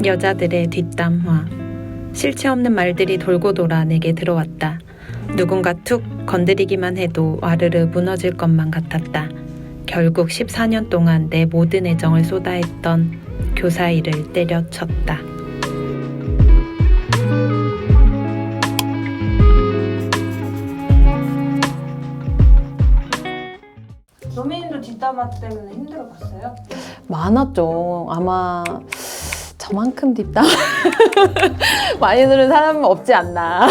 여자들의 뒷담화. 실체 없는 말들이 돌고 돌아 내게 들어왔다. 누군가 툭 건드리기만 해도 와르르 무너질 것만 같았다. 결국 14년 동안 내 모든 애정을 쏟아했던 교사 일을 때려쳤다. 로미님도 뒷담화 때문에 힘들어봤어요? 많았죠. 아마 저만큼 뒷담화 많이 들은 사람은 없지 않나.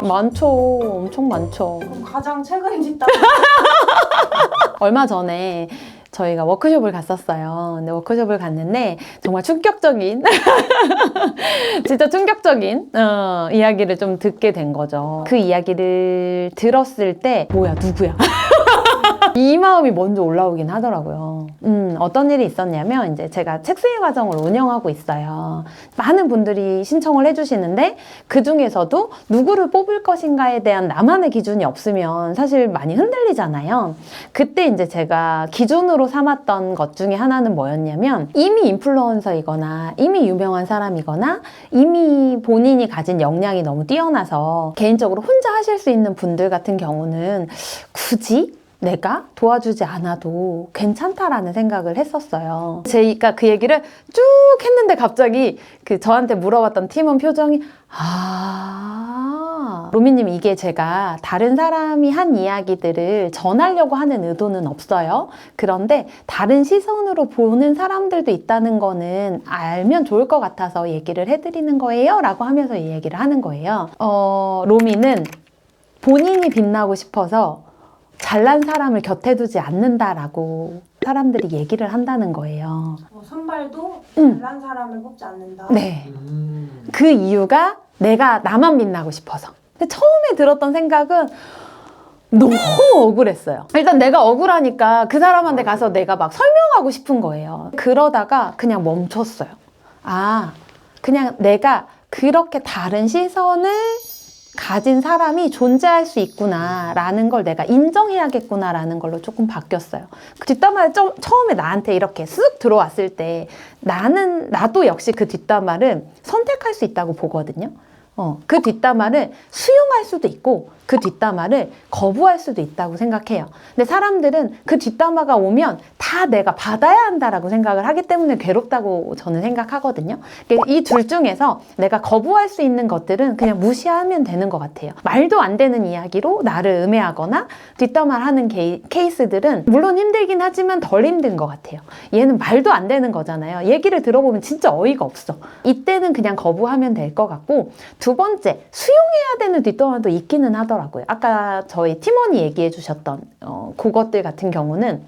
많죠. 엄청 많죠. 그럼 가장 최근 뒷담화 얼마 전에 저희가 워크숍을 갔었어요. 근데 워크숍을 갔는데 정말 충격적인 진짜 충격적인 이야기를 좀 듣게 된 거죠. 그 이야기를 들었을 때 뭐야 누구야? 이 마음이 먼저 올라오긴 하더라고요. 어떤 일이 있었냐면 이제 제가 책수의 과정을 운영하고 있어요. 많은 분들이 신청을 해주시는데 그 중에서도 누구를 뽑을 것인가에 대한 나만의 기준이 없으면 사실 많이 흔들리잖아요. 그때 이제 제가 기준으로 삼았던 것 중에 하나는 뭐였냐면 이미 인플루언서이거나 이미 유명한 사람이거나 이미 본인이 가진 역량이 너무 뛰어나서 개인적으로 혼자 하실 수 있는 분들 같은 경우는 굳이 내가 도와주지 않아도 괜찮다라는 생각을 했었어요. 제가 그 얘기를 쭉 했는데 갑자기 그 저한테 물어봤던 팀원 표정이 로미님 이게 제가 다른 사람이 한 이야기들을 전하려고 하는 의도는 없어요. 그런데 다른 시선으로 보는 사람들도 있다는 거는 알면 좋을 것 같아서 얘기를 해드리는 거예요 라고 하면서 이 얘기를 하는 거예요. 로미는 본인이 빛나고 싶어서 잘난 사람을 곁에 두지 않는다라고 사람들이 얘기를 한다는 거예요. 선발도 잘난 사람을 뽑지 않는다. 네. 그 이유가 내가 나만 빛나고 싶어서. 근데 처음에 들었던 생각은 너무 억울했어요. 일단 내가 억울하니까 그 사람한테 가서 내가 막 설명하고 싶은 거예요. 그러다가 그냥 멈췄어요. 그냥 내가 그렇게 다른 시선을 가진 사람이 존재할 수 있구나 라는 걸 내가 인정해야겠구나 라는 걸로 조금 바뀌었어요. 그 뒷담화를 처음에 나한테 이렇게 쓱 들어왔을 때 나도 역시 그 뒷담화를 선택할 수 있다고 보거든요. 그 뒷담화를 수용할 수도 있고 그 뒷담화를 거부할 수도 있다고 생각해요. 근데 사람들은 그 뒷담화가 오면 다 내가 받아야 한다라고 생각을 하기 때문에 괴롭다고 저는 생각하거든요. 이 둘 중에서 내가 거부할 수 있는 것들은 그냥 무시하면 되는 것 같아요. 말도 안 되는 이야기로 나를 음해하거나 뒷담화를 하는 케이스들은 물론 힘들긴 하지만 덜 힘든 것 같아요. 얘는 말도 안 되는 거잖아요. 얘기를 들어보면 진짜 어이가 없어. 이때는 그냥 거부하면 될 것 같고, 두 번째, 수용해야 되는 뒷담화도 있기는 하더라고요. 아까 저희 팀원이 얘기해 주셨던 그것들 같은 경우는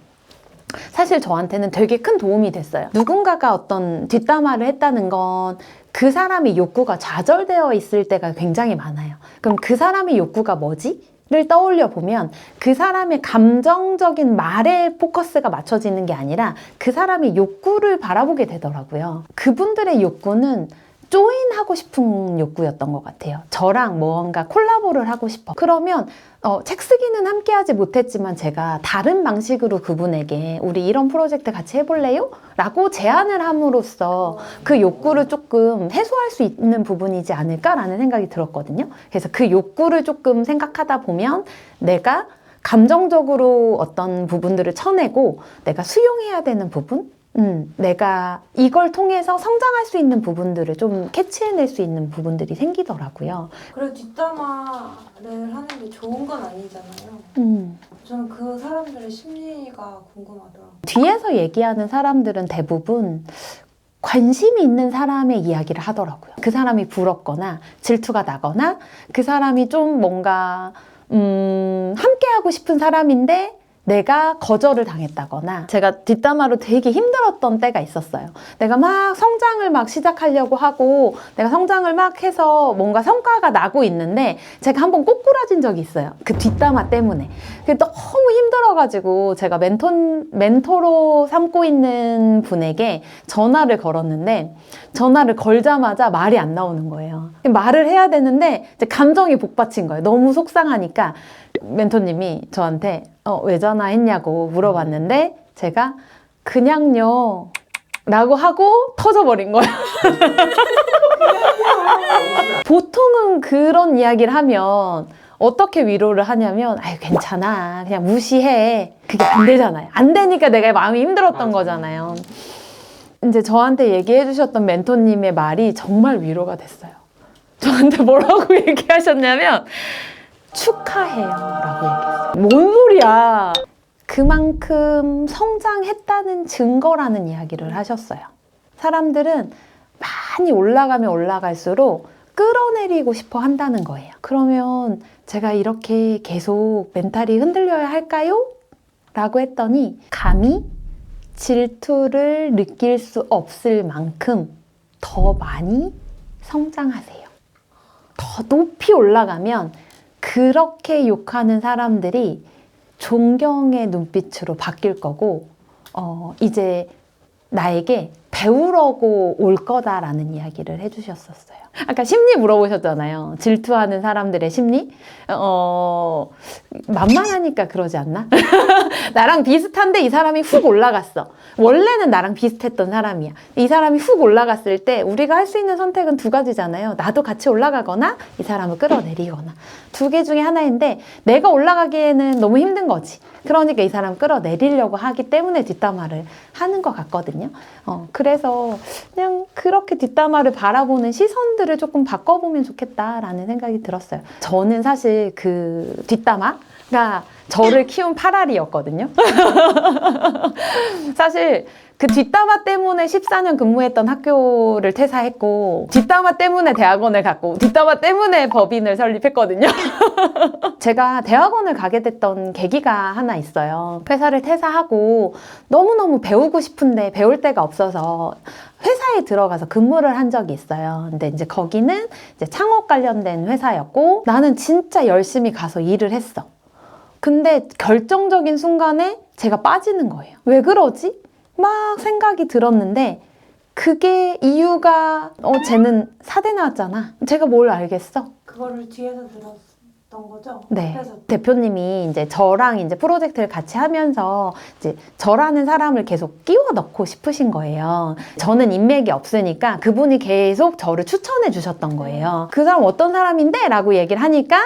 사실 저한테는 되게 큰 도움이 됐어요. 누군가가 어떤 뒷담화를 했다는 건 그 사람의 욕구가 좌절되어 있을 때가 굉장히 많아요. 그럼 그 사람의 욕구가 뭐지? 를 떠올려 보면 그 사람의 감정적인 말에 포커스가 맞춰지는 게 아니라 그 사람의 욕구를 바라보게 되더라고요. 그분들의 욕구는 조인하고 싶은 욕구였던 것 같아요. 저랑 뭔가 콜라보를 하고 싶어. 그러면 책 쓰기는 함께 하지 못했지만 제가 다른 방식으로 그분에게 우리 이런 프로젝트 같이 해볼래요? 라고 제안을 함으로써 그 욕구를 조금 해소할 수 있는 부분이지 않을까라는 생각이 들었거든요. 그래서 그 욕구를 조금 생각하다 보면 내가 감정적으로 어떤 부분들을 쳐내고 내가 수용해야 되는 부분? 내가 이걸 통해서 성장할 수 있는 부분들을 좀 캐치해낼 수 있는 부분들이 생기더라고요. 그래 뒷담화를 하는 게 좋은 건 아니잖아요. 저는 그 사람들의 심리가 궁금하더라고요. 뒤에서 얘기하는 사람들은 대부분 관심이 있는 사람의 이야기를 하더라고요. 그 사람이 부럽거나 질투가 나거나 그 사람이 좀 뭔가 함께하고 싶은 사람인데 내가 거절을 당했다거나 제가 뒷담화로 되게 힘들었던 때가 있었어요. 내가 막 성장을 막 시작하려고 하고 내가 성장을 막 해서 뭔가 성과가 나고 있는데 제가 한번 꼬꾸라진 적이 있어요. 그 뒷담화 때문에. 너무 힘들어가지고 제가 멘토로 삼고 있는 분에게 전화를 걸었는데 전화를 걸자마자 말이 안 나오는 거예요. 말을 해야 되는데 이제 감정이 복받친 거예요. 너무 속상하니까 멘토님이 저한테 왜 전화했냐고 물어봤는데 제가 그냥요 라고 하고 터져버린 거야. 보통은 그런 이야기를 하면 어떻게 위로를 하냐면 아유 괜찮아 그냥 무시해. 그게 안 되잖아요. 안 되니까 내가 마음이 힘들었던 거잖아요. 이제 저한테 얘기해 주셨던 멘토님의 말이 정말 위로가 됐어요. 저한테 뭐라고 얘기하셨냐면 축하해요 라고 얘기했어요. 뭔 소리야. 그만큼 성장했다는 증거라는 이야기를 하셨어요. 사람들은 많이 올라가면 올라갈수록 끌어내리고 싶어 한다는 거예요. 그러면 제가 이렇게 계속 멘탈이 흔들려야 할까요? 라고 했더니 감히 질투를 느낄 수 없을 만큼 더 많이 성장하세요. 더 높이 올라가면 그렇게 욕하는 사람들이 존경의 눈빛으로 바뀔 거고 이제 나에게 배우려고 올 거다라는 이야기를 해주셨었어요. 아까 심리 물어보셨잖아요. 질투하는 사람들의 심리? 만만하니까 그러지 않나? 나랑 비슷한데 이 사람이 훅 올라갔어. 원래는 나랑 비슷했던 사람이야. 이 사람이 훅 올라갔을 때 우리가 할 수 있는 선택은 두 가지잖아요. 나도 같이 올라가거나 이 사람을 끌어내리거나. 두 개 중에 하나인데 내가 올라가기에는 너무 힘든 거지. 그러니까 이 사람 끌어내리려고 하기 때문에 뒷담화를 하는 것 같거든요. 그래서 그냥 그렇게 뒷담화를 바라보는 시선들을 조금 바꿔보면 좋겠다라는 생각이 들었어요. 저는 사실 그 뒷담화가 저를 키운 파라리였거든요. 사실 그 뒷담화 때문에 14년 근무했던 학교를 퇴사했고 뒷담화 때문에 대학원을 갔고 뒷담화 때문에 법인을 설립했거든요. 제가 대학원을 가게 됐던 계기가 하나 있어요. 회사를 퇴사하고 너무너무 배우고 싶은데 배울 데가 없어서 회사에 들어가서 근무를 한 적이 있어요. 근데 이제 거기는 이제 창업 관련된 회사였고 나는 진짜 열심히 가서 일을 했어. 근데 결정적인 순간에 제가 빠지는 거예요. 왜 그러지? 막 생각이 들었는데 그게 이유가 쟤는 사대 나왔잖아. 제가 뭘 알겠어? 그거를 뒤에서 들었던 거죠? 네. 그래서 대표님이 이제 저랑 이제 프로젝트를 같이 하면서 이제 저라는 사람을 계속 끼워 넣고 싶으신 거예요. 저는 인맥이 없으니까 그분이 계속 저를 추천해 주셨던 거예요. 그 사람 어떤 사람인데? 라고 얘기를 하니까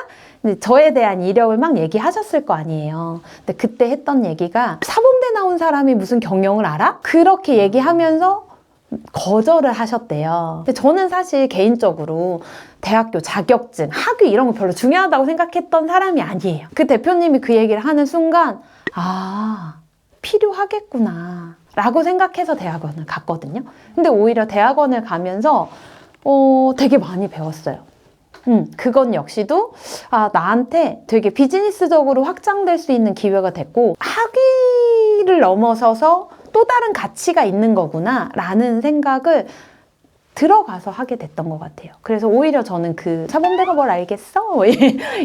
저에 대한 이력을 막 얘기하셨을 거 아니에요. 근데 그때 했던 얘기가 사범대 나온 사람이 무슨 경영을 알아? 그렇게 얘기하면서 거절을 하셨대요. 근데 저는 사실 개인적으로 대학교 자격증, 학위 이런 거 별로 중요하다고 생각했던 사람이 아니에요. 그 대표님이 그 얘기를 하는 순간 필요하겠구나 라고 생각해서 대학원을 갔거든요. 근데 오히려 대학원을 가면서 되게 많이 배웠어요. 그건 역시도 나한테 되게 비즈니스적으로 확장될 수 있는 기회가 됐고 학위를 넘어서서 또 다른 가치가 있는 거구나 라는 생각을 들어가서 하게 됐던 것 같아요. 그래서 오히려 저는 그 사범대가 뭘 알겠어?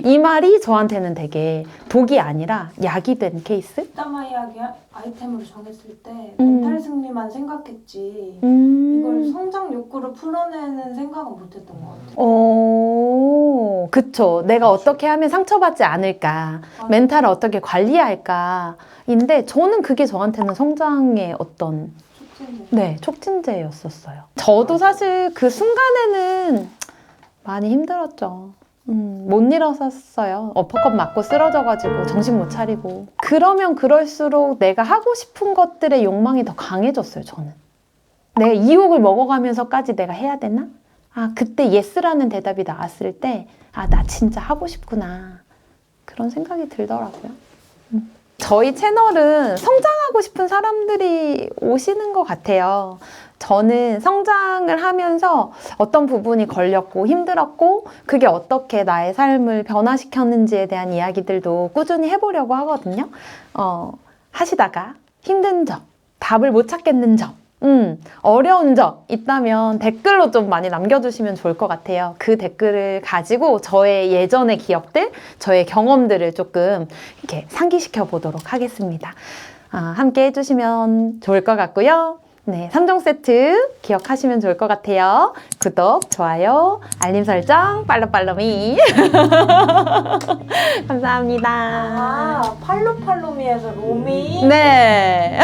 이 말이 저한테는 되게 독이 아니라 약이 된 케이스? 뒷담화 이야기 아이템으로 정했을 때 멘탈 승리만 생각했지 이걸 성장 욕구를 풀어내는 생각은 못했던 것 같아요. 그쵸. 내가 어떻게 하면 상처받지 않을까, 멘탈을 어떻게 관리할까 인데 저는 그게 저한테는 성장의 어떤 촉진제였었어요. 저도 사실 그 순간에는 많이 힘들었죠. 못 일어섰어요. 어퍼컷 맞고 쓰러져가지고 정신 못 차리고. 그러면 그럴수록 내가 하고 싶은 것들의 욕망이 더 강해졌어요, 저는. 내가 이 욕을 먹어가면서까지 내가 해야 되나? 그때 예스라는 대답이 나왔을 때 나 진짜 하고 싶구나. 그런 생각이 들더라고요. 저희 채널은 성장하고 싶은 사람들이 오시는 것 같아요. 저는 성장을 하면서 어떤 부분이 걸렸고 힘들었고 그게 어떻게 나의 삶을 변화시켰는지에 대한 이야기들도 꾸준히 해보려고 하거든요. 하시다가 힘든 점, 답을 못 찾겠는 점, 어려운 점 있다면 댓글로 좀 많이 남겨주시면 좋을 것 같아요. 그 댓글을 가지고 저의 예전의 기억들, 저의 경험들을 조금 이렇게 상기시켜 보도록 하겠습니다. 함께 해주시면 좋을 것 같고요. 네, 3종 세트 기억하시면 좋을 것 같아요. 구독, 좋아요, 알림 설정, 팔로미. 감사합니다. 팔로미에서 로미. 네.